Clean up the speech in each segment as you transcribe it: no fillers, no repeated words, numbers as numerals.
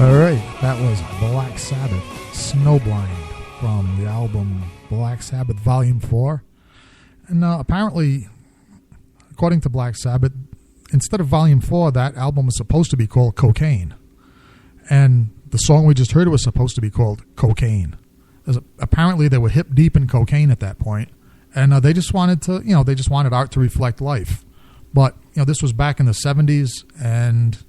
All right, that was Black Sabbath, Snowblind, from the album Black Sabbath Volume 4. And apparently, according to Black Sabbath, instead of Volume 4, that album was supposed to be called Cocaine. And the song we just heard was supposed to be called Cocaine. Apparently, they were hip deep in cocaine at that point, and they just wanted to, they just wanted art to reflect life. But, this was back in the 70s, and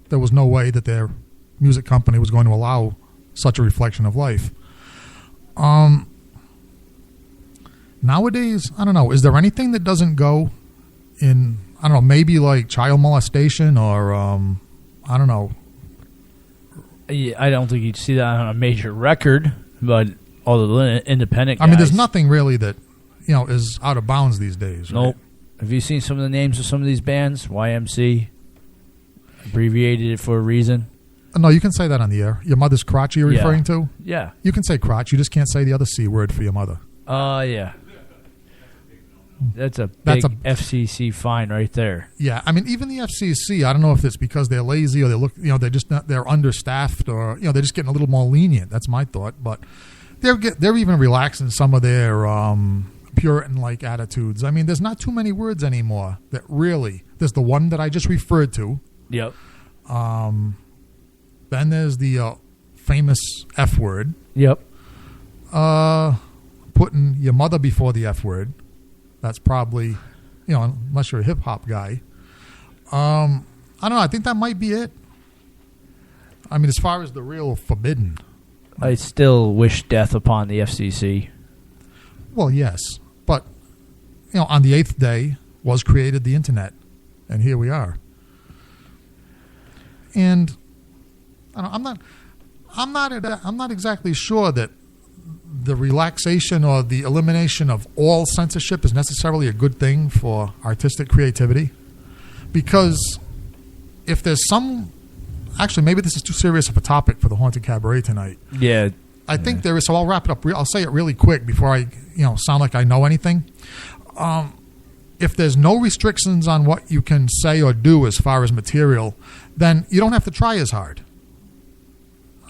there was no way that their music company was going to allow such a reflection of life. Nowadays, I don't know, is there anything that doesn't go in, I don't know, maybe like child molestation or, I don't know. Yeah, I don't think you'd see that on a major record, but all the independent guys. I mean, there's nothing really that, is out of bounds these days. Right? Nope. Have you seen some of the names of some of these bands? YMC, abbreviated it for a reason. No, you can say that on the air. Your mother's crotch you're referring to? Yeah. You can say crotch. You just can't say the other C word for your mother. Yeah. That's a big FCC fine right there. Yeah, I mean, even the FCC, I don't know if it's because they're lazy or they're understaffed or, they're just getting a little more lenient. That's my thought. But they're even relaxing some of their Puritan-like attitudes. I mean, there's not too many words anymore that really, there's the one that I just referred to. Yep. Then there's the famous F word. Yep. Putting your mother before the F word. That's probably, unless you're a hip-hop guy. I don't know. I think that might be it. I mean, as far as the real forbidden. I still wish death upon the FCC. Well, yes. But, on the 8th day was created the Internet. And here we are. And I'm not exactly sure that the relaxation or the elimination of all censorship is necessarily a good thing for artistic creativity. Because if there's actually, maybe this is too serious of a topic for the Haunted Cabaret tonight. Yeah. I think there is, so I'll wrap it up. I'll say it really quick before I, sound like I know anything. If there's no restrictions on what you can say or do as far as material, then you don't have to try as hard.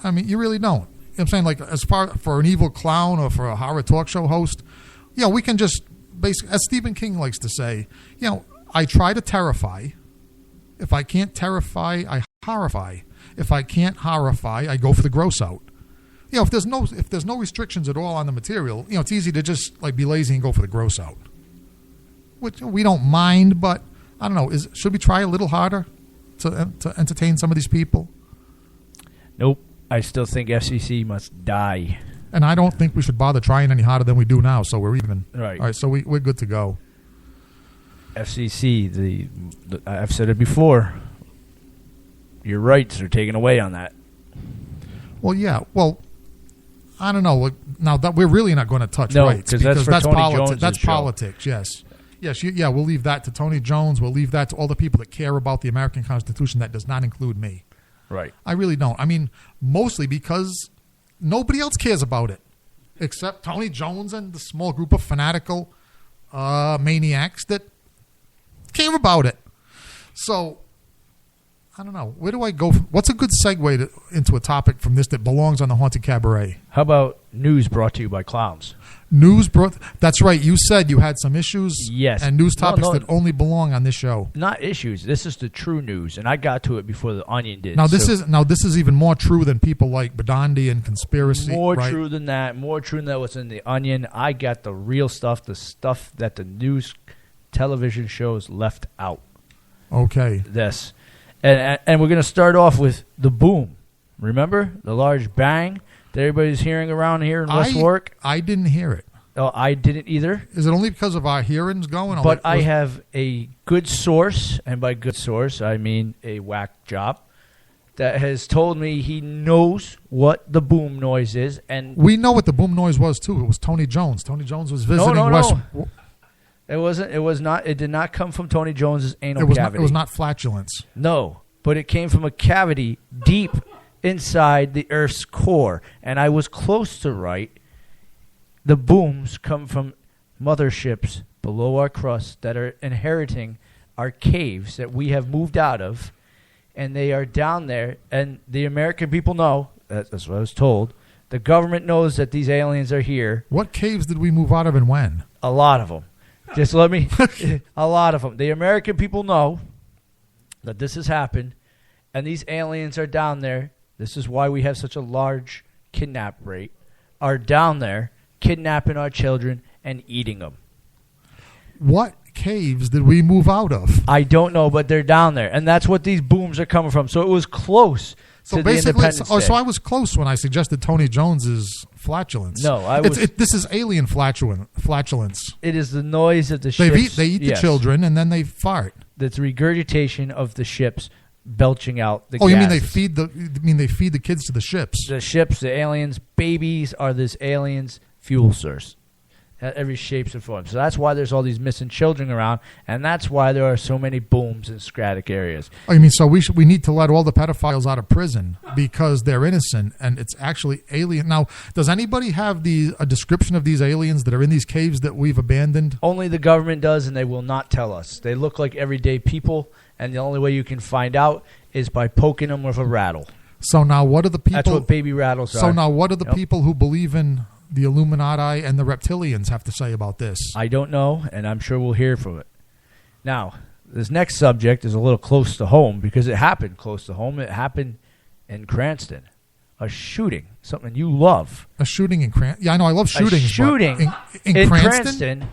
I mean, you really don't. I'm saying, like, as far for an evil clown or for a horror talk show host, we can just basically, as Stephen King likes to say, I try to terrify. If I can't terrify, I horrify. If I can't horrify, I go for the gross out. If there's no restrictions at all on the material, it's easy to just like be lazy and go for the gross out. Which we don't mind, but I don't know. Should we try a little harder to entertain some of these people? Nope. I still think FCC must die. And I don't think we should bother trying any harder than we do now, so we're even. Right. All right, so we're good to go. FCC, I've said it before, your rights are taken away on that. Well, yeah. Well, I don't know. Now, that we're really not going to touch rights. Because that's politics. That's politics, yes. Yes, we'll leave that to Tony Jones. We'll leave that to all the people that care about the American Constitution. That does not include me. Right. I really don't. I mean, mostly because nobody else cares about it except Tony Jones and the small group of fanatical maniacs that care about it. So, I don't know. Where do I go? What's a good segue into a topic from this that belongs on the Haunted Cabaret? How about news brought to you by clowns? That's right. You said you had some issues. Yes. And news topics that only belong on this show. Not issues. This is the true news, and I got to it before the Onion did. Now this is even more true than people like Badandi and Conspiracy. More true than that. More true than that was in the Onion. I got the real stuff, the stuff that the news television shows left out. Okay. This. And we're going to start off with the boom. Remember? The large bang that everybody's hearing around here in West Warwick? I didn't hear it. Oh, I didn't either. Is it only because of our hearings going? But I have a good source, and by good source, I mean a whack job, that has told me he knows what the boom noise is. And we know what the boom noise was, too. It was Tony Jones. Tony Jones was visiting West... No. It wasn't. It was not. It did not come from Tony Jones's anal cavity. It was not flatulence. No, but it came from a cavity deep inside the Earth's core, and I was close to right. The booms come from motherships below our crust that are inheriting our caves that we have moved out of, and they are down there. And the American people know, that's what I was told. The government knows that these aliens are here. What caves did we move out of and when? A lot of them. Just let me. A lot of them. The American people know that this has happened, and these aliens are down there. This is why we have such a large kidnap rate. Are down there kidnapping our children and eating them. What caves did we move out of? I don't know, but they're down there, and that's what these booms are coming from. So it was close. So basically, so I was close when I suggested Tony Jones's flatulence. No, I was. This is alien flatulence. It is the noise of the ships. They eat the children and then they fart. That's regurgitation of the ships belching out the. Oh, gases. you mean they feed the kids to the ships? The ships, the aliens, babies are this aliens' fuel source. Every shapes and forms. So that's why there's all these missing children around, and that's why there are so many booms in Scratic areas. Oh, you mean so we need to let all the pedophiles out of prison because they're innocent and it's actually alien. Now, does anybody have a description of these aliens that are in these caves that we've abandoned? Only the government does, and they will not tell us. They look like everyday people, and the only way you can find out is by poking them with a rattle. So now what are the people... That's what baby rattles are. So now what do the people who believe in the Illuminati and the reptilians have to say about this? I don't know, and I'm sure we'll hear from it. Now, this next subject is a little close to home because it happened close to home. It happened in Cranston. A shooting, something you love. A shooting in Cranston? Yeah, I know, I love shootings. A shooting in Cranston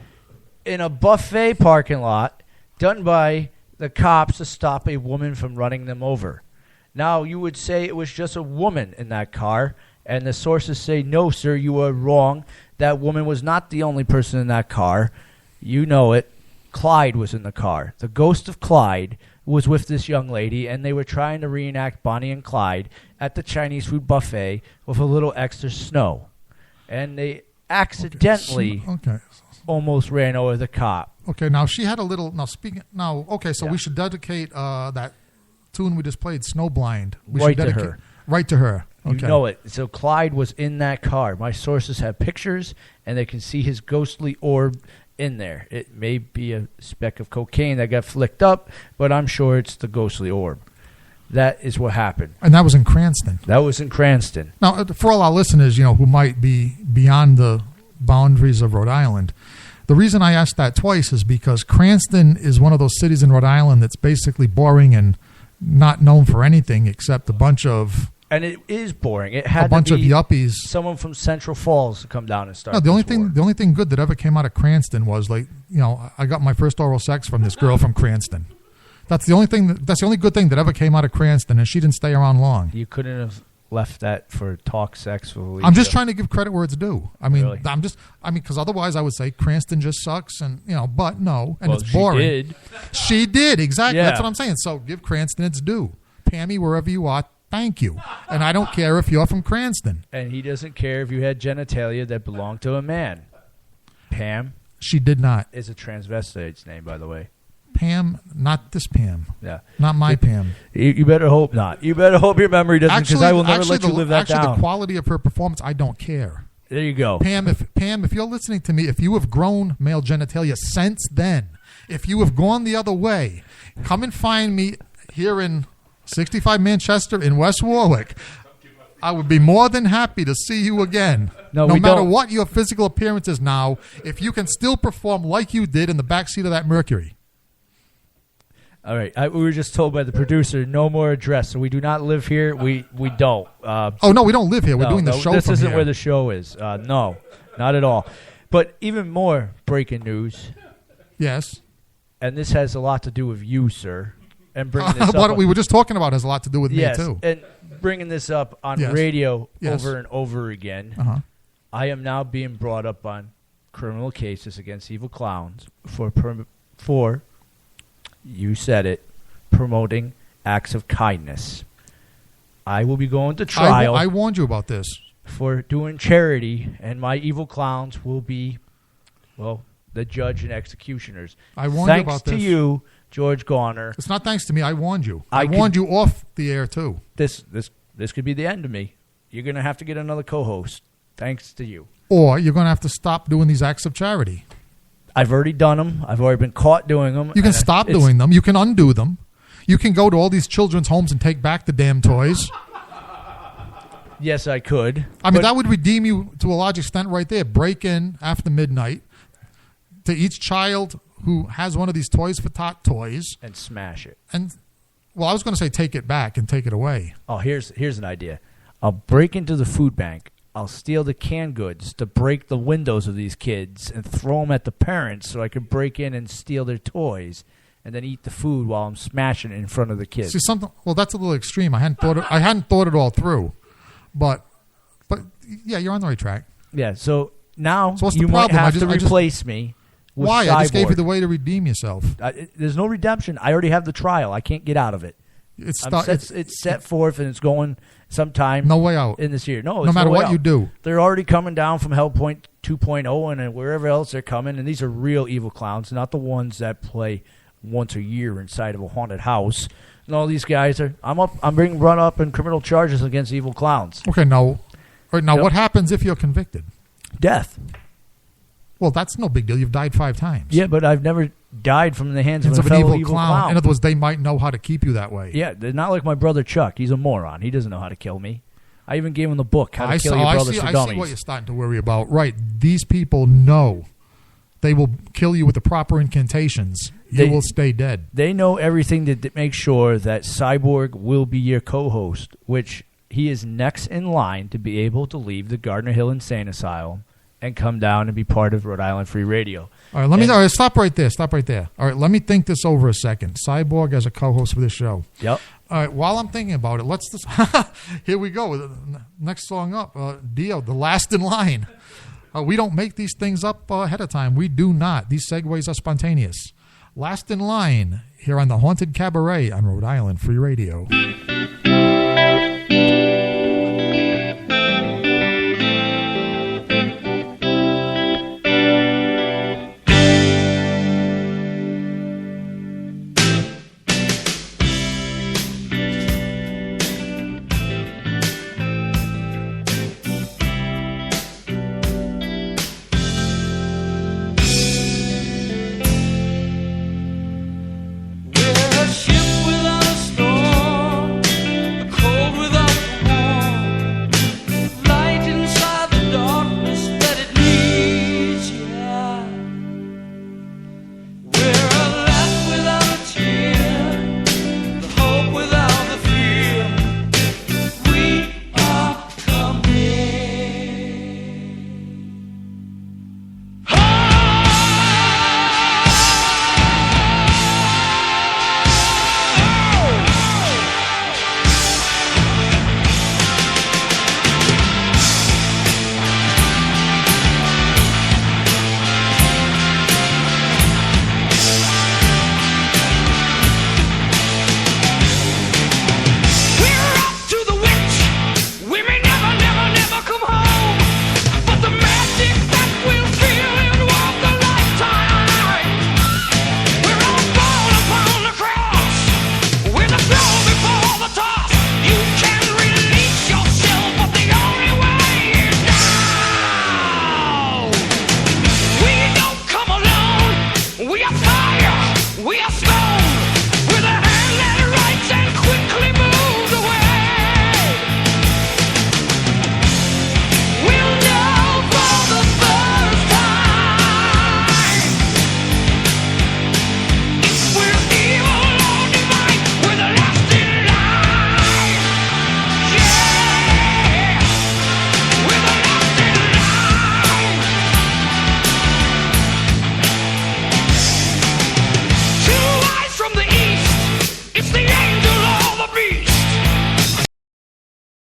in a buffet parking lot done by the cops to stop a woman from running them over. Now, you would say it was just a woman in that car, and the sources say, no, sir, you are wrong. That woman was not the only person in that car. You know it. Clyde was in the car. The ghost of Clyde was with this young lady, and they were trying to reenact Bonnie and Clyde at the Chinese food buffet with a little extra snow. And they accidentally almost ran over the cop. Okay, now she had a little... So we should dedicate that tune we just played, Snowblind. Right to her. Right to her. Okay. You know it. So Clyde was in that car. My sources have pictures, and they can see his ghostly orb in there. It may be a speck of cocaine that got flicked up, but I'm sure it's the ghostly orb. That is what happened. And that was in Cranston. That was in Cranston. Now, for all our listeners, who might be beyond the boundaries of Rhode Island, the reason I asked that twice is because Cranston is one of those cities in Rhode Island that's basically boring and not known for anything except a bunch of... And it is boring. It had a bunch to be of yuppies. Someone from Central Falls to come down and start. No, the only thing good that ever came out of Cranston was I got my first oral sex from this girl from Cranston. That's the only thing. That's the only good thing that ever came out of Cranston, and she didn't stay around long. You couldn't have left that for talk sex for Alicia. I'm just trying to give credit where it's due. Really? Because otherwise I would say Cranston just sucks, and but no, and it's boring. She did exactly. Yeah. That's what I'm saying. So give Cranston its due. Pammy, wherever you are, thank you. And I don't care if you're from Cranston. And he doesn't care if you had genitalia that belonged to a man. Pam. She did not. Is a transvestite's name, by the way. Pam, not this Pam. Yeah. Not my Pam. You better hope not. You better hope your memory doesn't, because I will never let you live that down. Actually, the quality of her performance, I don't care. There you go. Pam, if you're listening to me, if you have grown male genitalia since then, if you have gone the other way, come and find me here in 65 Manchester in West Warwick. I would be more than happy to see you again. No matter what your physical appearance is now, if you can still perform like you did in the backseat of that Mercury. All right. We were just told by the producer, no more address. So we do not live here. We don't. No, we don't live here. We're doing the show this from isn't here. Where the show is. No, not at all. But even more breaking news. Yes. And this has a lot to do with you, sir. And bringing this up. What we were just talking about has a lot to do with me, too. And bringing this up on radio over and over again. I am now being brought up on criminal cases against evil clowns for you said it, promoting acts of kindness. I will be going to trial. I warned you about this. For doing charity, and my evil clowns will be, the judge and executioners. I warned you about this. Thanks to you, George Garner. It's not thanks to me. I warned you. I warned you off the air, too. This could be the end of me. You're going to have to get another co-host. Thanks to you. Or you're going to have to stop doing these acts of charity. I've already done them. I've already been caught doing them. You can stop doing them. You can undo them. You can go to all these children's homes and take back the damn toys. Yes, I could. I mean, that would redeem you to a large extent right there. Break in after midnight to each child who has one of these toys for tot toys. And smash it. And, well, I was going to say take it back and take it away. Oh, here's an idea. I'll break into the food bank. I'll steal the canned goods to break the windows of these kids and throw them at the parents so I can break in and steal their toys and then eat the food while I'm smashing it in front of the kids. See, well, that's a little extreme. I hadn't thought it all through. But yeah, you're on the right track. Yeah, so now what's the you might problem? have to replace me with Why? Cyborg. I just gave you the way to redeem yourself. There's no redemption. I already have the trial. I can't get out of it. It's set forth and it's going sometime. No way out in this year. No matter what out. you do. They're already coming down from Hellpoint 2.0 and wherever else they're coming, and these are real evil clowns, not the ones that play once a year inside of a haunted house. And all these guys I'm being brought up in criminal charges against evil clowns. Okay, now what happens if you're convicted? Death. Well, that's no big deal. You've died 5 times. Yeah, but I've never died from the hands of an evil clown. In other words, they might know how to keep you that way. Yeah, they're not like my brother Chuck. He's a moron. He doesn't know how to kill me. I even gave him the book, How to Kill Your Brothers for Dummies. I see what you're starting to worry about. Right. These people know they will kill you with the proper incantations. You will stay dead. They know everything to make sure that Cyborg will be your co-host, which he is next in line to be able to leave the Gardner Hill Insane Asylum and come down and be part of Rhode Island Free Radio. All right, stop right there. All right, let me think this over a second. Cyborg as a co-host for this show. Yep. All right, while I'm thinking about it, let's just here we go. Next song up, Dio, The Last in Line. We don't make these things up ahead of time. We do not. These segues are spontaneous. Last in Line here on the Haunted Cabaret on Rhode Island Free Radio.